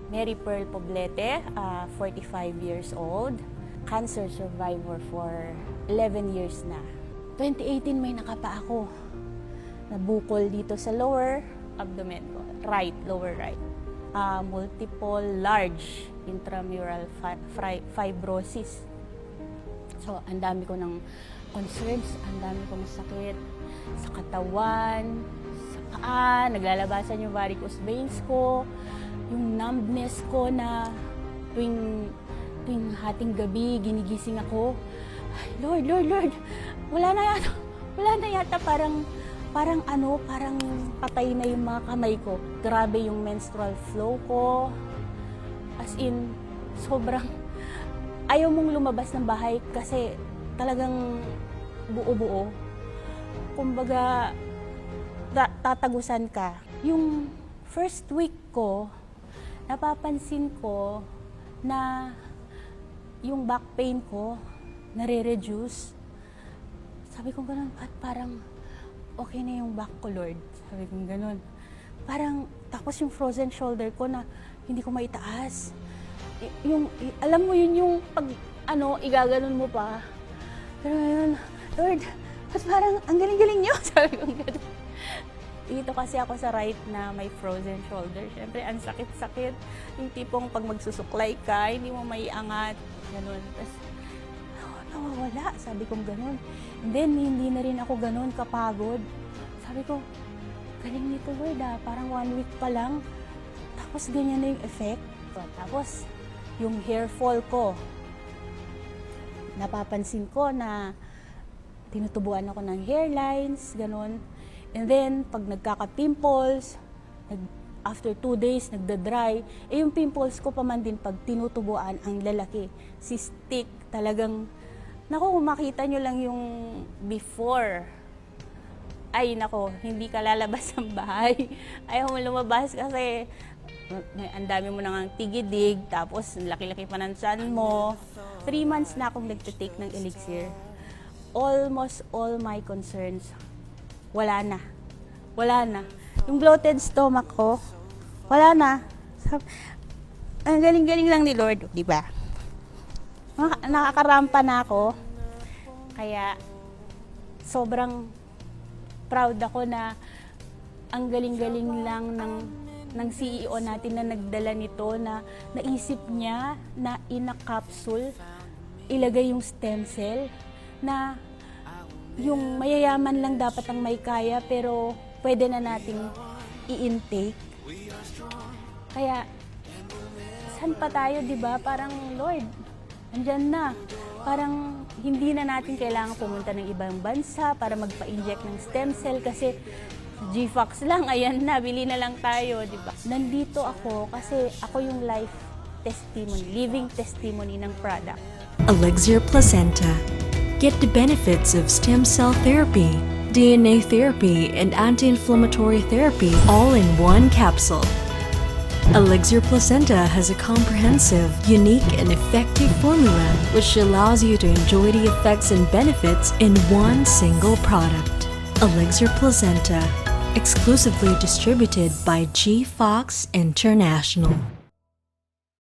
Mary Pearl Poblete, 45 years old, cancer survivor for 11 years na. 2018 may nakapa ako. Nabukol dito sa lower abdomen ko, lower right. Multiple large intramural fibrosis. So, ang dami ko ng concerns, ang dami kong sakit sa katawan, sa paa, naglalabasan yung varicose veins ko, yung numbness ko na tuwing hating gabi, ginigising ako. Ay, Lord, wala na yata, parang patay na yung mga kamay ko. Grabe yung menstrual flow ko. As in, sobrang ayaw mong lumabas ng bahay kasi talagang buo-buo. Kumbaga, tatagusan ka. Yung first week ko, napapansin ko na yung back pain ko nare-reduce. Sabi ko ganun, parang okay na yung back ko, Lord. Sabi ko ganun. Tapos yung frozen shoulder ko na hindi ko maitaas. Alam mo yun yung pag, igaganon mo pa. Pero ngayon, Lord, parang ang galing-galing niyo. Sabi ko ganun. Dito kasi ako sa right na may frozen shoulder. Siyempre, ang sakit-sakit. Yung tipong pag magsusuklay ka, hindi mo maiangat. Ganun. Tapos, nawawala. Sabi kong ganun. And then, hindi na rin ako ganun kapagod. Sabi ko, galing nito, Lord, parang 1 week pa lang. Tapos, ganyan na yung effect. Tapos, yung hair fall ko, napapansin ko na tinutubuan ako ng hairlines, ganun. And then, pag nagkaka-pimples, after 2 days, nagda-dry, yung pimples ko pa man din pag tinutubuan ang lalaki. Cystic, talagang, kung makita nyo lang yung before, ay hindi ka lalabas ng bahay. Ayaw mo lumabas kasi ang dami mo nang tigidig, tapos laki-laki pa ng tiyan mo. 3 months na akong nagtitake ng elixir. Almost all my concerns, wala na. Yung bloated stomach ko, wala na. Ang galing-galing lang ni Lord, di ba? Nakakarampa na ako. Kaya, sobrang proud ako na ang galing-galing lang ng CEO natin na nagdala nito, na naisip niya na in a capsule, ilagay yung stem cell, na yung mayayaman lang dapat ang may kaya, pero pwede na nating i-intake. Kaya, saan pa tayo, di ba? Parang, Lord, andyan na. Parang hindi na natin kailangan pumunta ng ibang bansa para magpa-inject ng stem cell kasi GFox lang, ayan na, bili na lang tayo, di ba? Nandito ako kasi ako yung life testimony, living testimony ng product. Elixir Placenta. Get the benefits of stem cell therapy, DNA therapy, and anti-inflammatory therapy all in one capsule. Elixir Placenta has a comprehensive, unique, and effective formula which allows you to enjoy the effects and benefits in one single product. Elixir Placenta, exclusively distributed by GFox International.